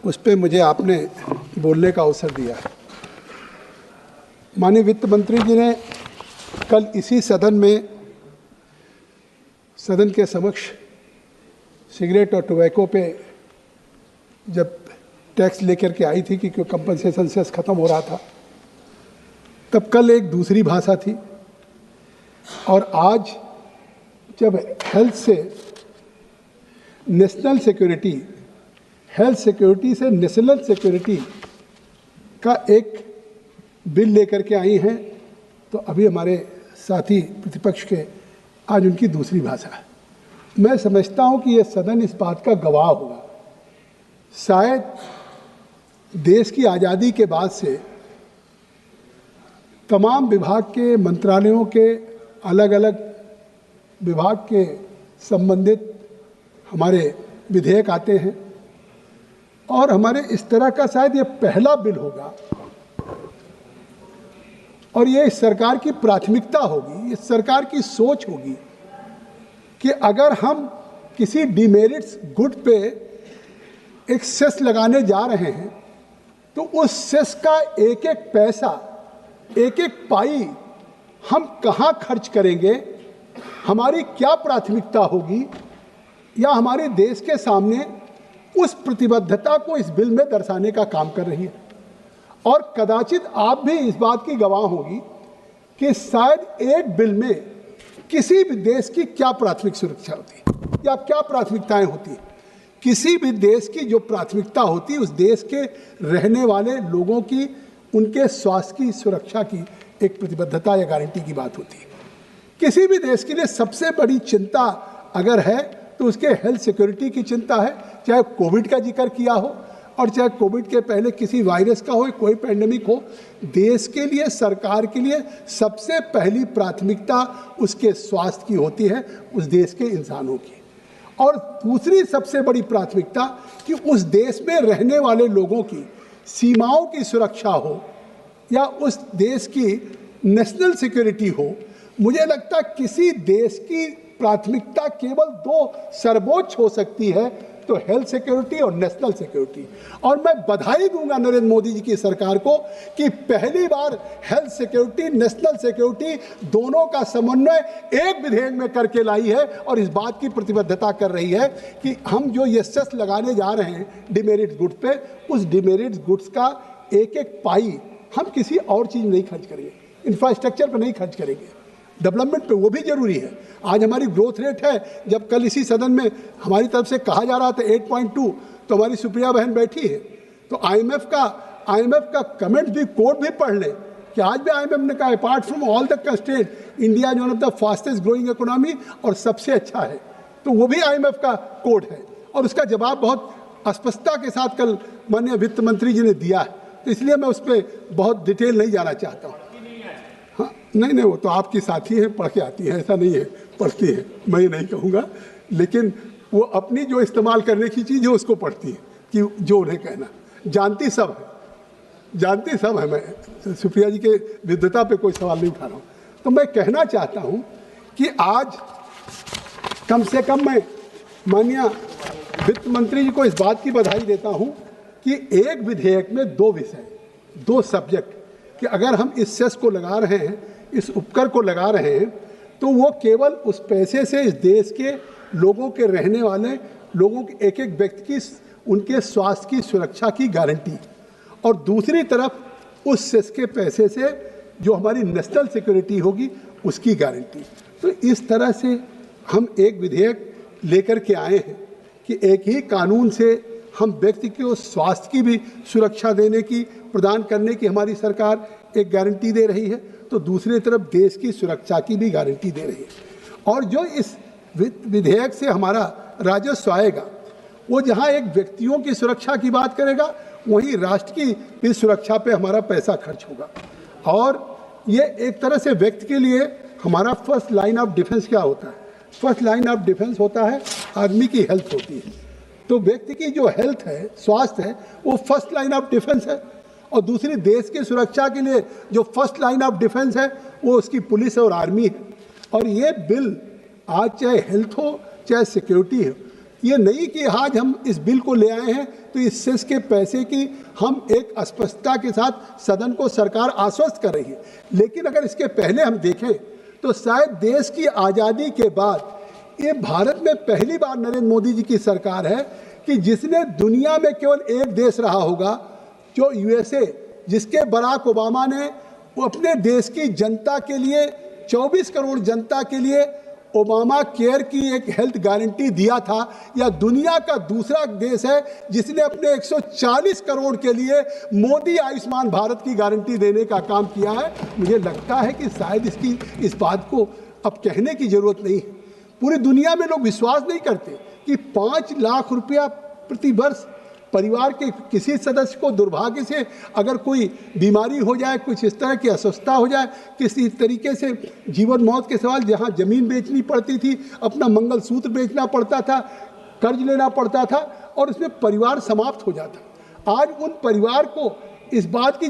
उस पर मुझे आपने बोलने का अवसर दिया है। माननीय वित्त मंत्री जी ने कल इसी सदन में, सदन के समक्ष सिगरेट और टोबैको पे जब टैक्स लेकर के आई थी कि कंपनसेशन सेस खत्म हो रहा था, तब कल एक दूसरी भाषा थी और आज जब हेल्थ से नेशनल सिक्योरिटी, हेल्थ सिक्योरिटी से नेशनल सिक्योरिटी का एक बिल लेकर के आई हैं, तो अभी हमारे साथी प्रतिपक्ष के आज उनकी दूसरी भाषा है। मैं समझता हूं कि यह सदन इस बात का गवाह होगा। शायद देश की आज़ादी के बाद से तमाम विभाग के, मंत्रालयों के, अलग अलग विभाग के संबंधित हमारे विधेयक आते हैं और हमारे इस तरह का शायद ये पहला बिल होगा और ये इस सरकार की प्राथमिकता होगी, इस सरकार की सोच होगी कि अगर हम किसी डिमेरिट्स गुड पे एक सेस लगाने जा रहे हैं तो उस सेस का एक एक पैसा, एक एक पाई हम कहाँ खर्च करेंगे, हमारी क्या प्राथमिकता होगी, या हमारे देश के सामने उस प्रतिबद्धता को इस बिल में दर्शाने का काम कर रही है। और कदाचित आप भी इस बात की गवाह होगी कि शायद एक बिल में किसी भी देश की क्या प्राथमिक सुरक्षा होती है या क्या प्राथमिकताएं होती हैं। किसी भी देश की जो प्राथमिकता होती है उस देश के रहने वाले लोगों की, उनके स्वास्थ्य की सुरक्षा की एक प्रतिबद्धता या गारंटी की बात होती है। किसी भी देश के लिए सबसे बड़ी चिंता अगर है तो उसके हेल्थ सिक्योरिटी की चिंता है, चाहे कोविड का जिक्र किया हो और चाहे कोविड के पहले किसी वायरस का हो, कोई पैंडेमिक हो। देश के लिए, सरकार के लिए सबसे पहली प्राथमिकता उसके स्वास्थ्य की होती है, उस देश के इंसानों की। और दूसरी सबसे बड़ी प्राथमिकता कि उस देश में रहने वाले लोगों की सीमाओं की सुरक्षा हो या उस देश की नेशनल सिक्योरिटी हो। मुझे लगता है किसी देश की प्राथमिकता केवल दो सर्वोच्च हो सकती है, तो हेल्थ सिक्योरिटी और नेशनल सिक्योरिटी। और मैं बधाई दूंगा नरेंद्र मोदी जी की सरकार को कि पहली बार हेल्थ सिक्योरिटी, नेशनल सिक्योरिटी दोनों का समन्वय एक विधेयक में करके लाई है और इस बात की प्रतिबद्धता कर रही है कि हम जो ये सेस लगाने जा रहे हैं डिमेरिट्स गुड्स पे, उस डिमेरिट्स गुड्स का एक एक पाई हम किसी और चीज़ में नहीं खर्च करेंगे, इंफ्रास्ट्रक्चर पर नहीं खर्च करेंगे, डेवलपमेंट पे, वो भी जरूरी है। आज हमारी ग्रोथ रेट है, जब कल इसी सदन में हमारी तरफ से कहा जा रहा था 8.2, तो हमारी सुप्रिया बहन बैठी है, तो आईएमएफ का कमेंट भी, कोड भी पढ़ लें कि आज भी आईएमएफ ने कहा apart from all the constraint, India is one of the fastest growing economy और सबसे अच्छा है। तो वो भी आईएमएफ का कोड है और उसका जवाब बहुत स्पष्टता के साथ कल माननीय वित्त मंत्री जी ने दिया है, तो इसलिए मैं उस पर बहुत डिटेल नहीं जाना चाहता हूँ। हाँ, नहीं, वो तो आपकी साथी हैं, पढ़ के आती हैं, ऐसा नहीं है, पढ़ती है, मैं ये नहीं कहूँगा, लेकिन वो अपनी जो इस्तेमाल करने की चीज़ है उसको पढ़ती है कि जो उन्हें कहना, जानती सब है। मैं सुप्रिया जी के विद्वता पे कोई सवाल नहीं उठा रहा हूँ। तो मैं कहना चाहता हूँ कि आज कम से कम मैं माननीय वित्त मंत्री जी को इस बात की बधाई देता हूँ कि एक विधेयक में दो विषय, दो सब्जेक्ट, कि अगर हम इस सेस को लगा रहे हैं, इस उपकर को लगा रहे हैं, तो वो केवल उस पैसे से इस देश के लोगों के, रहने वाले लोगों के, एक एक व्यक्ति की, उनके स्वास्थ्य की सुरक्षा की गारंटी, और दूसरी तरफ उस सेस के पैसे से जो हमारी नेशनल सिक्योरिटी होगी उसकी गारंटी। तो इस तरह से हम एक विधेयक लेकर के आए हैं कि एक ही कानून से हम व्यक्ति को स्वास्थ्य की भी सुरक्षा देने की, प्रदान करने की हमारी सरकार एक गारंटी दे रही है, तो दूसरी तरफ देश की सुरक्षा की भी गारंटी दे रही है। और जो इस विधेयक से हमारा राजस्व आएगा, वो जहां एक व्यक्तियों की सुरक्षा की बात करेगा, वहीं राष्ट्र की भी सुरक्षा पे हमारा पैसा खर्च होगा। और ये एक तरह से व्यक्ति के लिए हमारा फर्स्ट लाइन ऑफ डिफेंस क्या होता है? फर्स्ट लाइन ऑफ डिफेंस होता है आदमी की हेल्थ होती है। तो व्यक्ति की जो हेल्थ है, स्वास्थ्य है, वो फर्स्ट लाइन ऑफ डिफेंस है। और दूसरी देश की सुरक्षा के लिए जो फर्स्ट लाइन ऑफ डिफेंस है वो उसकी पुलिस और आर्मी है। और ये बिल आज चाहे हेल्थ हो चाहे सिक्योरिटी हो, ये नहीं कि आज हम इस बिल को ले आए हैं तो इस सेस के पैसे की हम एक स्पष्टता के साथ सदन को सरकार आश्वस्त कर रही है। लेकिन अगर इसके पहले हम देखें तो शायद देश की आज़ादी के बाद ये भारत में पहली बार नरेंद्र मोदी जी की सरकार है कि जिसने दुनिया में केवल एक देश रहा होगा, जो यूएसए, जिसके बराक ओबामा ने वो अपने देश की जनता के लिए 24 करोड़ जनता के लिए ओबामा केयर की एक हेल्थ गारंटी दिया था, या दुनिया का दूसरा देश है जिसने अपने 140 करोड़ के लिए मोदी आयुष्मान भारत की गारंटी देने का काम किया है। मुझे लगता है कि शायद इस बात को अब कहने की जरूरत नहीं है। पूरी दुनिया में लोग विश्वास नहीं करते कि 5 लाख रुपया प्रति वर्ष परिवार के किसी सदस्य को दुर्भाग्य से अगर कोई बीमारी हो जाए, कुछ इस तरह की अस्वस्थता हो जाए, किसी तरीके से जीवन मौत के सवाल, जहां जमीन बेचनी पड़ती थी, अपना मंगलसूत्र बेचना पड़ता था, कर्ज लेना पड़ता था और उसमें परिवार समाप्त हो जाता। आज उन परिवार को इस बात की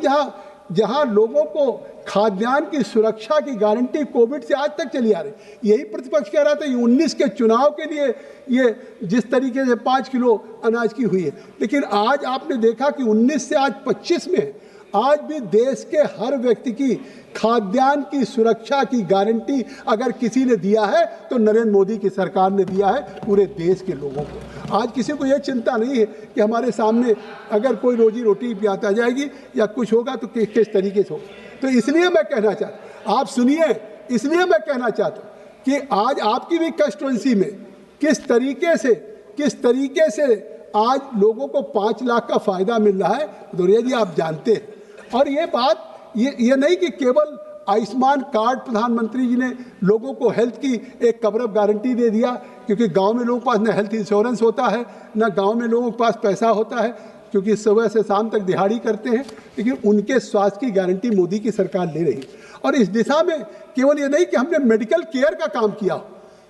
जहां लोगों को खाद्यान्न की सुरक्षा की गारंटी कोविड से आज तक चली आ रही, यही प्रतिपक्ष कह रहा था ये 19 के चुनाव के लिए ये जिस तरीके से 5 किलो अनाज की हुई है, लेकिन आज आपने देखा कि 19 से आज 25 में आज भी देश के हर व्यक्ति की खाद्यान्न की सुरक्षा की गारंटी अगर किसी ने दिया है तो नरेंद्र मोदी की सरकार ने दिया है पूरे देश के लोगों को। आज किसी को यह चिंता नहीं है कि हमारे सामने अगर कोई रोजी रोटी प्याता जाएगी या कुछ होगा तो किस तरीके से हो। तो इसलिए मैं कहना चाहता, आप सुनिए, इसलिए मैं कहना चाहता हूँ कि आज आपकी भी कंस्टिट्यूएंसी में किस तरीके से आज लोगों को 5 लाख का फायदा मिल रहा है, दुर्या जी आप जानते हैं। और ये बात ये नहीं कि केवल आयुष्मान कार्ड प्रधानमंत्री जी ने लोगों को हेल्थ की एक कवरेज गारंटी दे दिया, क्योंकि गांव में लोगों के पास न हेल्थ इंश्योरेंस होता है, न गांव में लोगों के पास पैसा होता है, क्योंकि सुबह से शाम तक दिहाड़ी करते हैं, लेकिन उनके स्वास्थ्य की गारंटी मोदी की सरकार ले रही है। और इस दिशा में केवल ये नहीं कि हमने मेडिकल केयर का काम किया,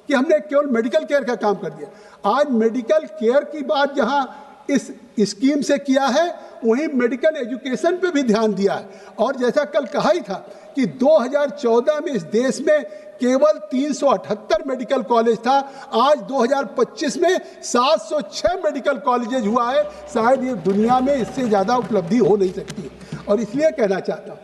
कि हमने केवल मेडिकल केयर का काम कर दिया, आज मेडिकल केयर की बात जहां इस स्कीम से किया है वहीं मेडिकल एजुकेशन पे भी ध्यान दिया है। और जैसा कल कहा ही था कि 2014 में इस देश में केवल 378 मेडिकल कॉलेज था, आज 2025 में 706 मेडिकल कॉलेजेज हुआ है। शायद ये दुनिया में इससे ज़्यादा उपलब्धि हो नहीं सकती। और इसलिए कहना चाहता हूँ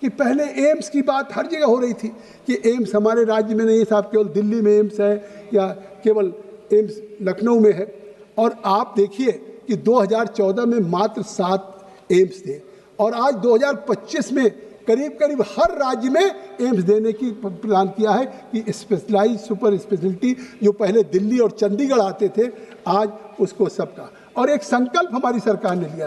कि पहले एम्स की बात हर जगह हो रही थी कि एम्स हमारे राज्य में नहीं साहब, केवल दिल्ली में एम्स है या केवल एम्स लखनऊ में है। और आप देखिए कि 2014 में मात्र 7 एम्स थे और आज 2025 में करीब हर राज्य में एम्स देने की प्लान किया है कि स्पेशलाइज सुपर स्पेशलिटी जो पहले दिल्ली और चंडीगढ़ आते थे, आज उसको सबका। और एक संकल्प हमारी सरकार ने लिया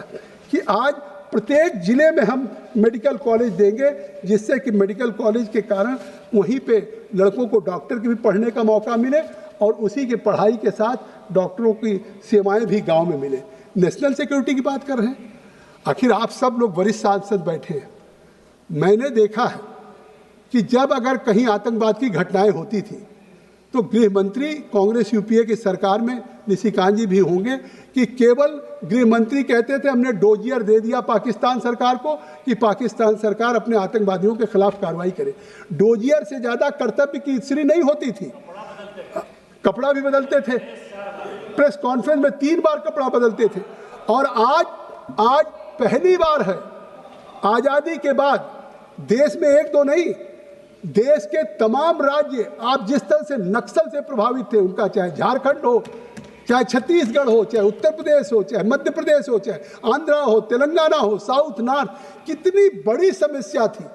कि आज प्रत्येक जिले में हम मेडिकल कॉलेज देंगे, जिससे कि मेडिकल कॉलेज के कारण वहीं पे लड़कों को डॉक्टर के भी पढ़ने का मौका मिले और उसी के पढ़ाई के साथ डॉक्टरों की सेवाएं भी गांव में मिले। नेशनल सिक्योरिटी की बात कर रहे हैं, आखिर आप सब लोग वरिष्ठ सांसद बैठे हैं, मैंने देखा है कि जब अगर कहीं आतंकवाद की घटनाएं होती थी तो गृह मंत्री कांग्रेस यूपीए की सरकार में निशिकांत जी भी होंगे कि केवल गृह मंत्री कहते थे हमने डोजियर दे दिया पाकिस्तान सरकार को कि पाकिस्तान सरकार अपने आतंकवादियों के खिलाफ कार्रवाई करे। डोजियर से ज़्यादा कर्तव्य की स्त्री नहीं होती थी, कपड़ा भी बदलते थे, प्रेस कॉन्फ्रेंस में 3 बार कपड़ा बदलते थे। और आज पहली बार है आज़ादी के बाद देश में 1-2 नहीं, देश के तमाम राज्य आप जिस तरह से नक्सल से प्रभावित थे, उनका चाहे झारखंड हो, चाहे छत्तीसगढ़ हो, चाहे उत्तर प्रदेश हो, चाहे मध्य प्रदेश हो, चाहे आंध्रा हो, तेलंगाना हो, साउथ नॉर्थ, कितनी बड़ी समस्या थी।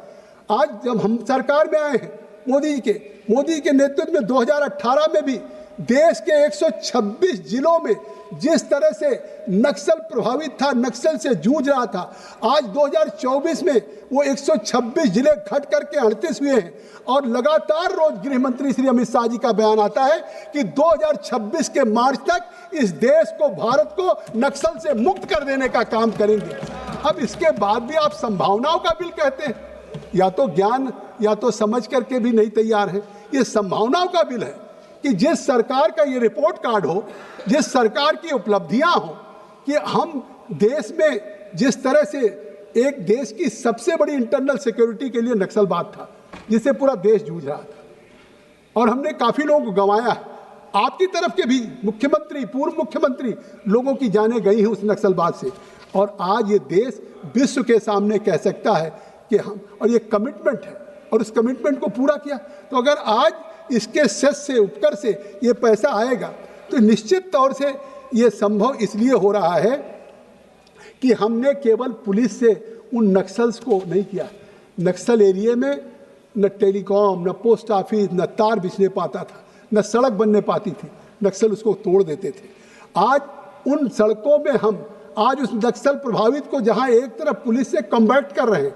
आज जब हम सरकार में आए हैं मोदी के नेतृत्व में 2018 में भी देश के 126 जिलों में जिस तरह से नक्सल प्रभावित था, नक्सल से जूझ रहा था, आज 2024 में वो 126 जिले घट करके 38 हुए हैं। और लगातार रोज गृह मंत्री श्री अमित शाह जी का बयान आता है कि 2026 के मार्च तक इस देश को, भारत को नक्सल से मुक्त कर देने का काम करेंगे। अब इसके बाद भी आप संभावनाओं का बिल कहते हैं, या तो ज्ञान या तो समझ करके भी नहीं तैयार है। ये संभावनाओं का बिल है कि जिस सरकार का ये रिपोर्ट कार्ड हो, जिस सरकार की उपलब्धियां हो, कि हम देश में जिस तरह से एक देश की सबसे बड़ी इंटरनल सिक्योरिटी के लिए नक्सलवाद था जिससे पूरा देश जूझ रहा था और हमने काफ़ी लोगों को गंवाया। आपकी तरफ के भी मुख्यमंत्री, पूर्व मुख्यमंत्री लोगों की जानें गई हैं उस नक्सलवाद से। और आज ये देश विश्व के सामने कह सकता है कि हम, और ये कमिटमेंट है और उस कमिटमेंट को पूरा किया। तो अगर आज इसके सेस से, उपकर से ये पैसा आएगा तो निश्चित तौर से ये संभव इसलिए हो रहा है कि हमने केवल पुलिस से उन नक्सल्स को नहीं किया। नक्सल एरिया में न टेलीकॉम, न पोस्ट ऑफिस, न तार बिछने पाता था, न सड़क बनने पाती थी, नक्सल उसको तोड़ देते थे। आज उन सड़कों में हम आज उस नक्सल प्रभावित को, जहां एक तरफ पुलिस से कम्बैट कर रहे हैं,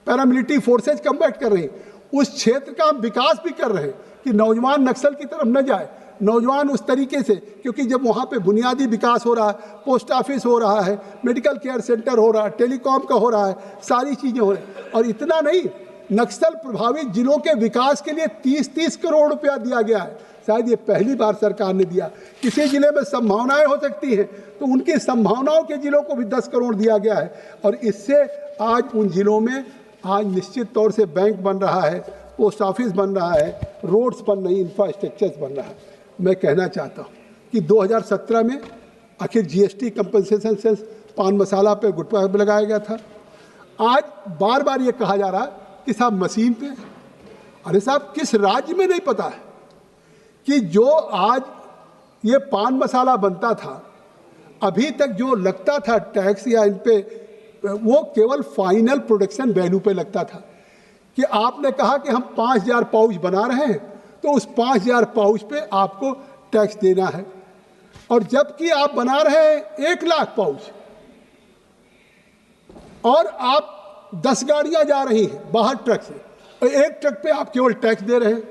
पैरामिलिट्री फोर्सेज कम्बैट कर रही हैं, उस क्षेत्र का हम विकास भी कर रहे हैं कि नौजवान नक्सल की तरफ न जाए। नौजवान उस तरीके से, क्योंकि जब वहाँ पे बुनियादी विकास हो रहा है, पोस्ट ऑफिस हो रहा है, मेडिकल केयर सेंटर हो रहा है, टेलीकॉम का हो रहा है, सारी चीज़ें हो रही हैं। और इतना नहीं, नक्सल प्रभावित जिलों के विकास के लिए 30-30 करोड़ रुपया दिया गया है। शायद ये पहली बार सरकार ने दिया। किसी जिले में संभावनाएं हो सकती हैं तो उनकी संभावनाओं के जिलों को भी 10 करोड़ दिया गया है। और इससे आज उन जिलों में आज निश्चित तौर से बैंक बन रहा है, पोस्ट ऑफिस बन रहा है, रोड्स बन रही, इंफ्रास्ट्रक्चर्स बन रहा है। मैं कहना चाहता हूँ कि 2017 में आखिर जीएसटी कंपनसेशन सेस पान मसाला पे, गुटखा पे लगाया गया था। आज बार बार ये कहा जा रहा है कि साहब मशीन पे। अरे साहब, किस राज्य में नहीं पता है कि जो आज ये पान मसाला बनता था, अभी तक जो लगता था टैक्स या इन पे, वो केवल फाइनल प्रोडक्शन वैल्यू पे लगता था। कि आपने कहा कि हम 5000 पाउच बना रहे हैं तो उस 5000 पाउच पे आपको टैक्स देना है। और जबकि आप बना रहे हैं 1 लाख पाउच और आप 10 गाड़ियां जा रही हैं बाहर ट्रक से, और 1 ट्रक पे आप केवल टैक्स दे रहे हैं।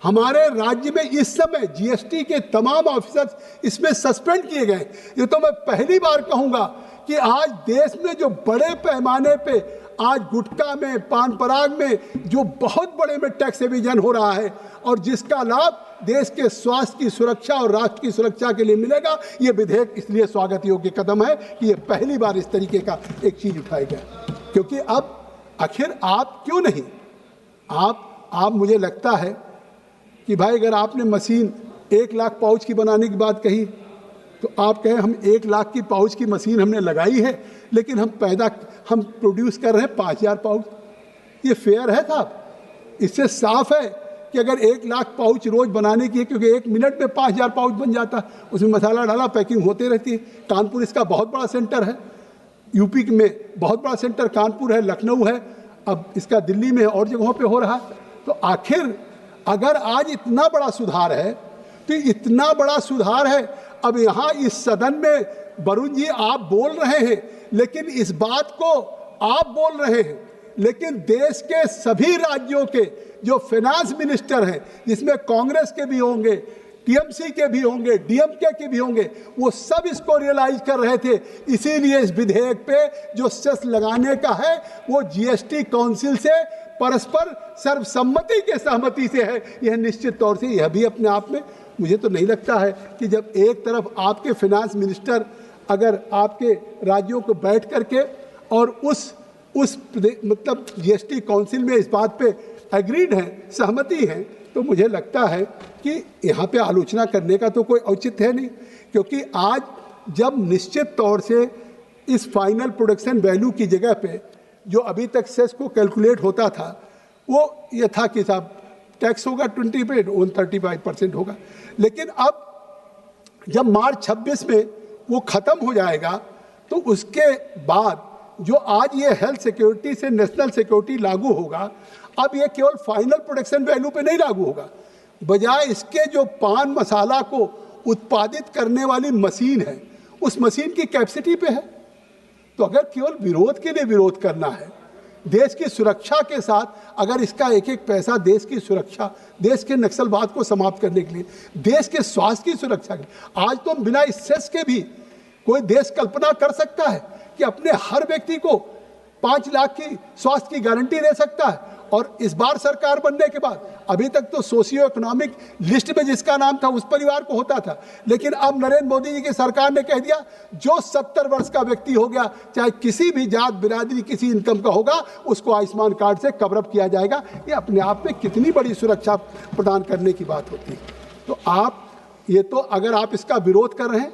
हमारे राज्य में इस समय जीएसटी के तमाम ऑफिसर्स इसमें सस्पेंड किए गए। ये तो मैं पहली बार कहूंगा कि आज देश में जो बड़े पैमाने पे आज गुटखा में, पान पराग में जो बहुत बड़े में टैक्स एविजन हो रहा है और जिसका लाभ देश के स्वास्थ्य की सुरक्षा और राष्ट्र की सुरक्षा के लिए मिलेगा, ये विधेयक इसलिए स्वागत योग्य कदम है कि ये पहली बार इस तरीके का एक चीज उठाई गया। क्योंकि अब आखिर आप क्यों नहीं, आप मुझे लगता है कि भाई अगर आपने मशीन 1 लाख पाउच की बनाने की बात कही तो आप कहें हम 1 लाख की पाउच की मशीन हमने लगाई है, लेकिन हम प्रोड्यूस कर रहे हैं 5000 पाउच। ये फेयर है साहब? इससे साफ है कि अगर 1 लाख पाउच रोज बनाने की है, क्योंकि 1 मिनट में 5000 पाउच बन जाता, उसमें मसाला डाला, पैकिंग होती रहती है। कानपुर इसका बहुत बड़ा सेंटर है, यूपी में बहुत बड़ा सेंटर कानपुर है, लखनऊ है, अब इसका दिल्ली में और जगहों पे हो रहा है। तो आखिर अगर आज इतना बड़ा सुधार है तो इतना बड़ा सुधार है, अब यहाँ इस सदन में वरुण जी आप बोल रहे हैं, लेकिन इस बात को आप बोल रहे हैं, लेकिन देश के सभी राज्यों के जो फाइनेंस मिनिस्टर हैं, जिसमें कांग्रेस के भी होंगे, टीएमसी के भी होंगे, डीएमके के भी होंगे, वो सब इसको रियलाइज कर रहे थे। इसीलिए इस विधेयक पे जो सेस लगाने का है वो जीएसटी काउंसिल से परस्पर सर्वसम्मति के सहमति से है। यह निश्चित तौर से यह भी अपने आप में मुझे तो नहीं लगता है कि जब एक तरफ आपके फाइनेंस मिनिस्टर अगर आपके राज्यों को बैठ करके और उस मतलब जीएसटी काउंसिल में इस बात पे एग्रीड है, सहमति है, तो मुझे लगता है कि यहाँ पे आलोचना करने का तो कोई औचित्य है नहीं। क्योंकि आज जब निश्चित तौर से इस फाइनल प्रोडक्शन वैल्यू की जगह पे जो अभी तक सेस को कैलकुलेट होता था वो ये था कि साहब टैक्स होगा 20 पे 35% होगा, लेकिन अब जब मार्च 26 में वो ख़त्म हो जाएगा तो उसके बाद जो आज ये हेल्थ सिक्योरिटी से नेशनल सिक्योरिटी लागू होगा, अब ये केवल फाइनल प्रोडक्शन वैल्यू पे नहीं लागू होगा, बजाय इसके जो पान मसाला को उत्पादित करने वाली मशीन है उस मशीन की कैपेसिटी पे है। तो अगर केवल विरोध के लिए विरोध करना है, देश की सुरक्षा के साथ अगर इसका एक एक पैसा देश की सुरक्षा, देश के नक्सलवाद को समाप्त करने के लिए, देश के स्वास्थ्य की सुरक्षा के लिए, आज तो बिना इस सेस के भी कोई देश कल्पना कर सकता है कि अपने हर व्यक्ति को 5 लाख की स्वास्थ्य की गारंटी दे सकता है। और इस बार सरकार बनने के बाद अभी तक तो सोशियो इकोनॉमिक लिस्ट में जिसका नाम था उस परिवार को होता था, लेकिन अब नरेंद्र मोदी जी की सरकार ने कह दिया जो 70 वर्ष का व्यक्ति हो गया, चाहे किसी भी जात बिरादरी किसी इनकम का होगा, उसको आयुष्मान कार्ड से कवरअप किया जाएगा। ये अपने आप में कितनी बड़ी सुरक्षा प्रदान करने की बात होती है। तो आप ये तो अगर आप इसका विरोध कर रहे हैं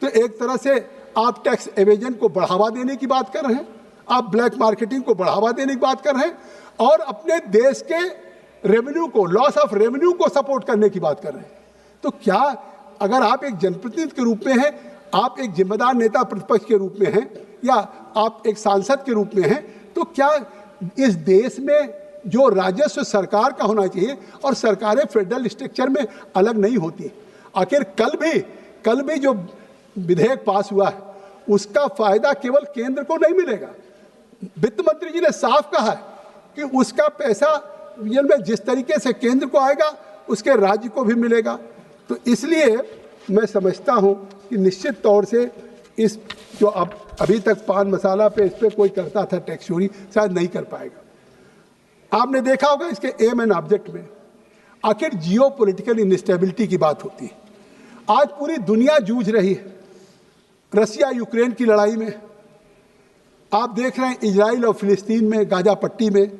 तो एक तरह से आप टैक्स एवेजन को बढ़ावा देने की बात कर रहे हैं, आप ब्लैक मार्केटिंग को बढ़ावा देने की बात कर रहे हैं और अपने देश के रेवेन्यू को, लॉस ऑफ रेवेन्यू को सपोर्ट करने की बात कर रहे हैं। तो क्या अगर आप एक जनप्रतिनिधि के रूप में हैं, आप एक जिम्मेदार नेता प्रतिपक्ष के रूप में हैं या आप एक सांसद के रूप में हैं, तो क्या इस देश में जो राजस्व सरकार का होना चाहिए और सरकारें फेडरल स्ट्रक्चर में अलग नहीं होती? आखिर कल भी जो विधेयक पास हुआ है उसका फायदा केवल केंद्र को नहीं मिलेगा। वित्त मंत्री जी ने साफ कहा है कि उसका पैसा में जिस तरीके से केंद्र को आएगा उसके राज्य को भी मिलेगा। तो इसलिए मैं समझता हूं कि निश्चित तौर से इस जो अब अभी तक पान मसाला पे इस पे कोई करता था टैक्स चोरी, शायद नहीं कर पाएगा। आपने देखा होगा इसके एम एंड ऑब्जेक्ट में आखिर जियो पॉलिटिकल इनस्टेबिलिटी की बात होती है। आज पूरी दुनिया जूझ रही है रसिया यूक्रेन की लड़ाई में। आप देख रहे हैं इजराइल और फिलिस्तीन में, गाजा पट्टी में।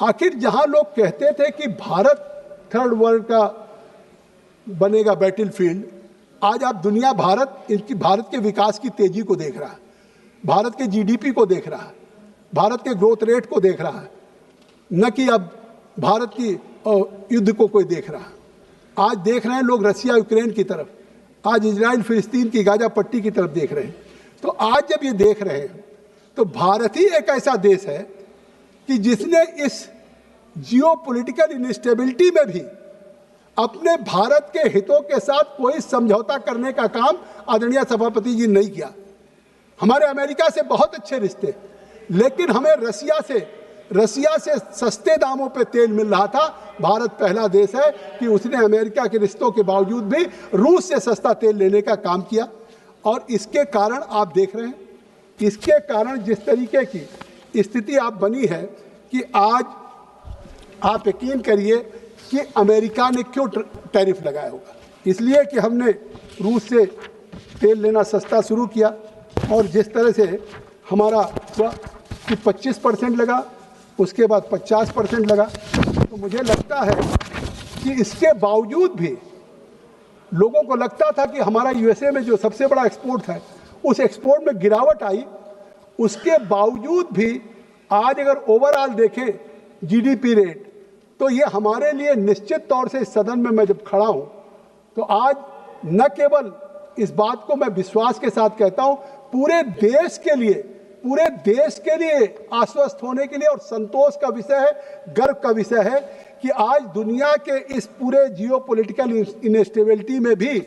आखिर जहां लोग कहते थे कि भारत थर्ड वर्ल्ड का बनेगा बैटलफील्ड, आज आप दुनिया भारत के विकास की तेजी को देख रहा है, भारत के जीडीपी को देख रहा है, भारत के ग्रोथ रेट को देख रहा है, न कि अब भारत की युद्ध को कोई देख रहा है। आज देख रहे हैं लोग रसिया यूक्रेन की तरफ, आज इजराइल फिलिस्तीन की गाजा पट्टी की तरफ देख रहे हैं। तो आज जब ये देख रहे हैं तो भारत ही एक ऐसा देश है कि जिसने इस जियोपॉलिटिकल इनस्टेबिलिटी में भी अपने भारत के हितों के साथ कोई समझौता करने का काम आदरणीय सभापति जी नहीं किया। हमारे अमेरिका से बहुत अच्छे रिश्ते, लेकिन हमें रसिया से सस्ते दामों पे तेल मिल रहा था। भारत पहला देश है कि उसने अमेरिका के रिश्तों के बावजूद भी रूस से सस्ता तेल लेने का काम किया। और इसके कारण आप देख रहे हैं, इसके कारण जिस तरीके की स्थिति आप बनी है कि आज आप यकीन करिए कि अमेरिका ने क्यों टैरिफ लगाया होगा, इसलिए कि हमने रूस से तेल लेना सस्ता शुरू किया। और जिस तरह से हमारा हुआ कि 25% लगा, उसके बाद 50% लगा, तो मुझे लगता है कि इसके बावजूद भी लोगों को लगता था कि हमारा यूएसए में जो सबसे बड़ा एक्सपोर्ट था उस एक्सपोर्ट में गिरावट आई। उसके बावजूद भी आज अगर ओवरऑल देखें जीडीपी रेट, तो ये हमारे लिए निश्चित तौर से इस सदन में मैं जब खड़ा हूं तो आज न केवल इस बात को मैं विश्वास के साथ कहता हूं, पूरे देश के लिए आश्वस्त होने के लिए और संतोष का विषय है, गर्व का विषय है कि आज दुनिया के इस पूरे जियोपॉलिटिकल इनस्टेबिलिटी में भी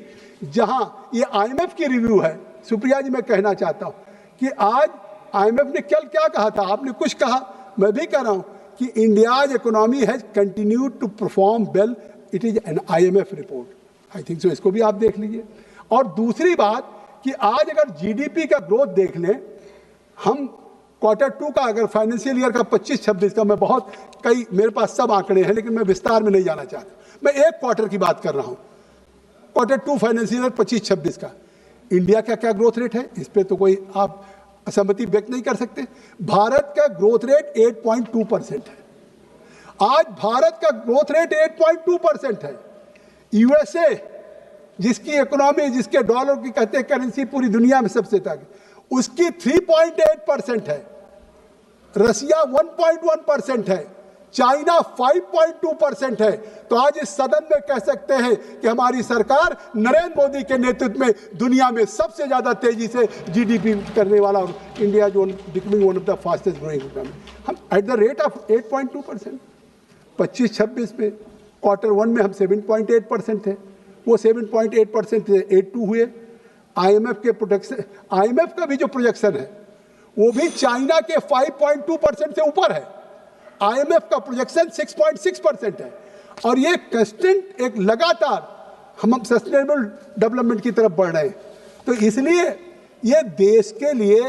जहां ये आईएमएफ की रिव्यू है, सुप्रिया जी मैं कहना चाहता हूं कि आज आईएमएफ ने कल क्या कहा था, आपने कुछ कहा, मैं भी कह रहा हूं कि India's economy has continued to perform well, it is an IMF report. I think so, इसको भी आप देख लीजिए। और दूसरी बात कि आज अगर जीडीपी का ग्रोथ देख लें, हम Q2 का अगर फाइनेंशियल ईयर का 25-26 का, मैं बहुत कई मेरे पास सब आंकड़े हैं लेकिन मैं विस्तार में नहीं जाना चाहता, मैं एक क्वार्टर की बात कर रहा हूं, Q2 फाइनेंशियल ईयर 25-26 का इंडिया का क्या ग्रोथ रेट है, इस पे तो कोई आप असहमति व्यक्त नहीं कर सकते। भारत का ग्रोथ रेट 8.2% है। आज भारत का ग्रोथ रेट 8.2% है। यूएसए जिसकी इकोनॉमी, जिसके डॉलर की कहते हैं करेंसी पूरी दुनिया में सबसे तक, उसकी 3.8% है, रसिया 1.1% है, चाइना 5.2% है। तो आज इस सदन में कह सकते हैं कि हमारी सरकार नरेंद्र मोदी के नेतृत्व में दुनिया में सबसे ज्यादा तेजी से जीडीपी करने वाला, और इंडिया जो becoming one of the fastest growing economy, हम एट द रेट ऑफ 8.2%। 25-26 में Q1 में हम 7.8% थे, वो 7.8% से 8.2 हुए। आईएमएफ का भी जो प्रोजेक्शन है वो भी चाइना के 5.2% से ऊपर है। आईएमएफ का प्रोजेक्शन 6.6% है। और ये कंस्टेंट एक लगातार हम सस्टेनेबल डेवलपमेंट की तरफ बढ़ रहे हैं। तो इसलिए ये देश के लिए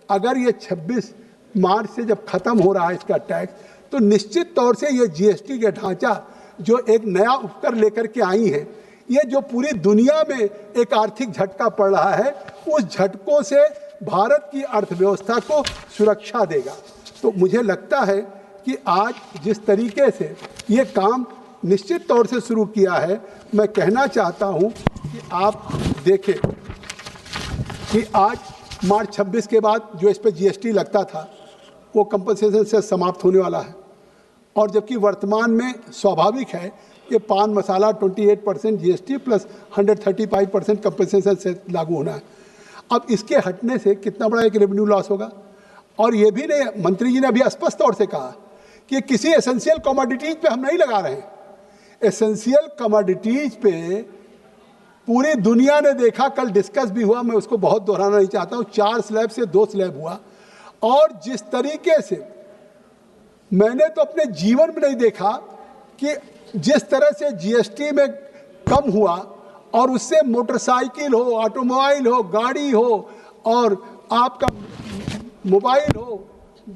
अगर ये 26 मार्च से जब खत्म हो रहा है इसका टैक्स, तो निश्चित तौर से ये जीएसटी का ढांचा जो एक नया उपकर लेकर के आई है, ये जो पूरी दुनिया में एक आर्थिक झटका पड़ रहा है, उस झटकों से भारत की अर्थव्यवस्था को सुरक्षा देगा। तो मुझे लगता है कि आज जिस तरीके से ये काम निश्चित तौर से शुरू किया है, मैं कहना चाहता हूं कि आप देखें कि आज मार्च 26 के बाद जो इस पर जीएसटी लगता था वो कंपनसेशन से समाप्त होने वाला है, और जबकि वर्तमान में स्वाभाविक है कि पान मसाला 28% जीएसटी प्लस 135% कंपनसेशन से लागू होना है। अब इसके हटने से कितना बड़ा एक रेवेन्यू लॉस होगा। और ये भी नहीं, मंत्री जी ने अभी स्पष्ट तौर से कहा कि किसी एसेंशियल कमोडिटीज़ पे हम नहीं लगा रहे हैं। एसेंशियल कमोडिटीज़ पे पूरी दुनिया ने देखा, कल डिस्कस भी हुआ, मैं उसको बहुत दोहराना नहीं चाहता हूँ, 4 स्लैब से 2 स्लैब हुआ। और जिस तरीके से मैंने तो अपने जीवन में नहीं देखा कि जिस तरह से जीएसटी में कम हुआ और उससे मोटरसाइकिल हो, ऑटोमोबाइल हो, गाड़ी हो, और आपका मोबाइल हो,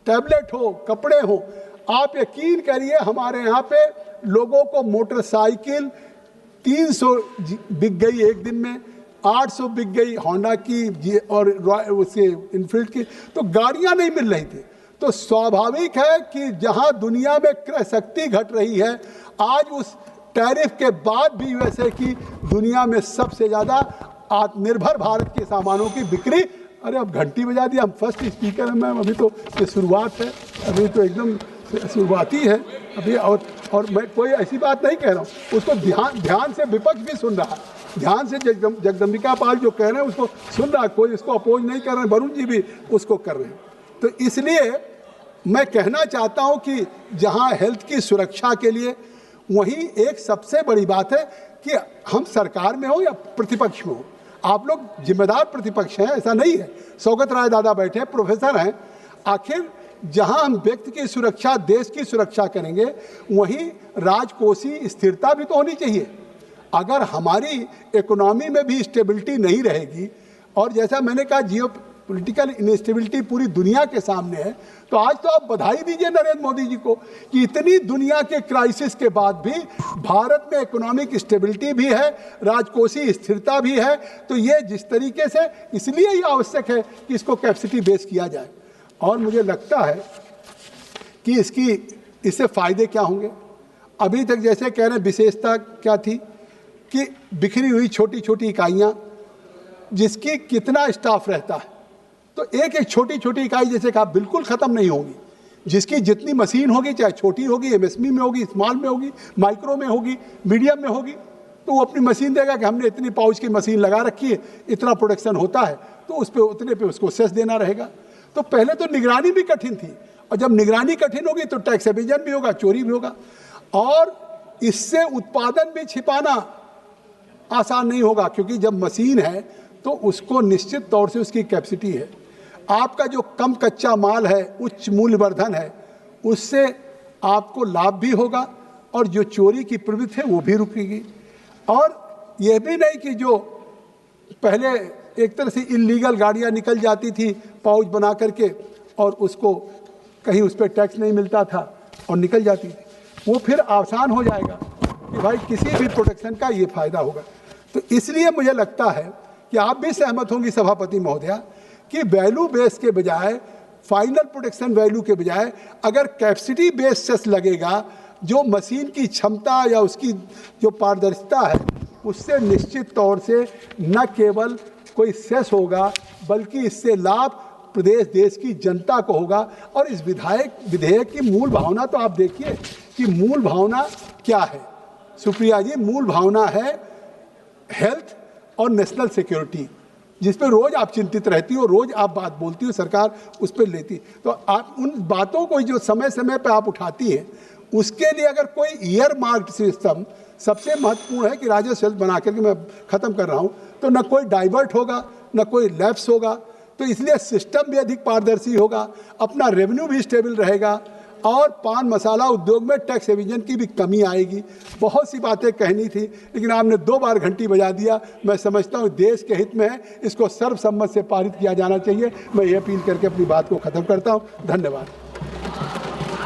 टैबलेट हो, कपड़े हो, आप यकीन करिए हमारे यहाँ पे लोगों को मोटरसाइकिल 300 बिक गई एक दिन में, 800 बिक गई होंडा की और उसके इनफील्ड की, तो गाड़ियाँ नहीं मिल रही थी। तो स्वाभाविक है कि जहाँ दुनिया में क्रय शक्ति घट रही है, आज उस टैरिफ के बाद भी यूएसए की दुनिया में सबसे ज़्यादा आत्मनिर्भर भारत के सामानों की बिक्री। अरे अब घंटी बजा दी, हम फर्स्ट स्पीकर हैं मैम, अभी तो ये शुरुआत है, अभी तो एकदम शुरुआती है अभी। और मैं कोई ऐसी बात नहीं कह रहा हूँ, उसको ध्यान से विपक्ष भी सुन रहा है, ध्यान से जगदम्बिका पाल जो कह रहे हैं उसको सुन रहा है, कोई इसको अपोज नहीं कर रहे हैं, वरुण जी भी उसको कर रहे हैं। तो इसलिए मैं कहना चाहता हूँ कि जहाँ हेल्थ की सुरक्षा के लिए, वहीं एक सबसे बड़ी बात है कि हम सरकार में हो या प्रतिपक्ष में हो, आप लोग जिम्मेदार प्रतिपक्ष हैं, ऐसा नहीं है। सौगत राय दादा बैठे हैं, प्रोफेसर हैं। आखिर जहां हम व्यक्ति की सुरक्षा, देश की सुरक्षा करेंगे, वहीं राजकोषीय स्थिरता भी तो होनी चाहिए। अगर हमारी इकोनॉमी में भी स्टेबिलिटी नहीं रहेगी, और जैसा मैंने कहा जियो पॉलिटिकल इनस्टेबिलिटी पूरी दुनिया के सामने है, तो आज तो आप बधाई दीजिए नरेंद्र मोदी जी को कि इतनी दुनिया के क्राइसिस के बाद भी भारत में इकोनॉमिक स्टेबिलिटी भी है, राजकोषीय स्थिरता भी है। तो ये जिस तरीके से, इसलिए ही आवश्यक है कि इसको कैपेसिटी बेस किया जाए। और मुझे लगता है कि इससे फ़ायदे क्या होंगे। अभी तक जैसे कह रहे हैं, विशेषता क्या थी कि बिखरी हुई छोटी छोटी इकाइयाँ, जिसकी कितना स्टाफ रहता है, तो एक एक छोटी छोटी इकाई जैसे कहा बिल्कुल ख़त्म नहीं होगी। जिसकी जितनी मशीन होगी, चाहे छोटी होगी, एमएसएमई में होगी, स्मॉल में होगी, माइक्रो में होगी, मीडियम में होगी, तो वो अपनी मशीन देगा कि हमने इतनी पाउच की मशीन लगा रखी है, इतना प्रोडक्शन होता है, तो उस पर उतने पे उसको सेस देना रहेगा। तो पहले तो निगरानी भी कठिन थी, और जब निगरानी कठिन होगी तो टैक्स एवेजन भी होगा, चोरी भी होगा, और इससे उत्पादन भी छिपाना आसान नहीं होगा, क्योंकि जब मशीन है तो उसको निश्चित तौर से उसकी कैपेसिटी है। आपका जो कम कच्चा माल है, उच्च मूल्यवर्धन है, उससे आपको लाभ भी होगा, और जो चोरी की प्रवृत्ति है वो भी रुकेगी। और यह भी नहीं कि जो पहले एक तरह से इलीगल गाड़ियां निकल जाती थी पाउच बना करके, और उसको कहीं उस पर टैक्स नहीं मिलता था और निकल जाती थी, वो फिर आसान हो जाएगा कि भाई किसी भी प्रोडक्शन का ये फ़ायदा होगा। तो इसलिए मुझे लगता है कि आप भी सहमत होंगी सभापति महोदया कि वैल्यू बेस के बजाय, फाइनल प्रोडक्शन वैल्यू के बजाय, अगर कैपेसिटी बेस सेस लगेगा, जो मशीन की क्षमता या उसकी जो पारदर्शिता है, उससे निश्चित तौर से न केवल कोई सेस होगा, बल्कि इससे लाभ प्रदेश देश की जनता को होगा। और इस विधेयक की मूल भावना तो आप देखिए कि मूल भावना क्या है सुप्रिया जी। मूल भावना है हेल्थ और नेशनल सिक्योरिटी, जिस पे रोज़ आप चिंतित रहती हो, रोज़ आप बात बोलती हो, सरकार उस पर लेती। तो आप उन बातों को जो समय समय पर आप उठाती है, उसके लिए अगर कोई ईयर मार्क सिस्टम, सबसे महत्वपूर्ण है कि राजस्व बना करके, मैं ख़त्म कर रहा हूँ, तो न कोई डाइवर्ट होगा, न कोई लैप्स होगा, तो इसलिए सिस्टम भी अधिक पारदर्शी होगा, अपना रेवेन्यू भी स्टेबल रहेगा, और पान मसाला उद्योग में टैक्स एविजन की भी कमी आएगी। बहुत सी बातें कहनी थी, लेकिन आपने 2 बार घंटी बजा दिया। मैं समझता हूँ देश के हित में है, इसको सर्वसम्मत से पारित किया जाना चाहिए। मैं ये अपील करके अपनी बात को ख़त्म करता हूँ। धन्यवाद।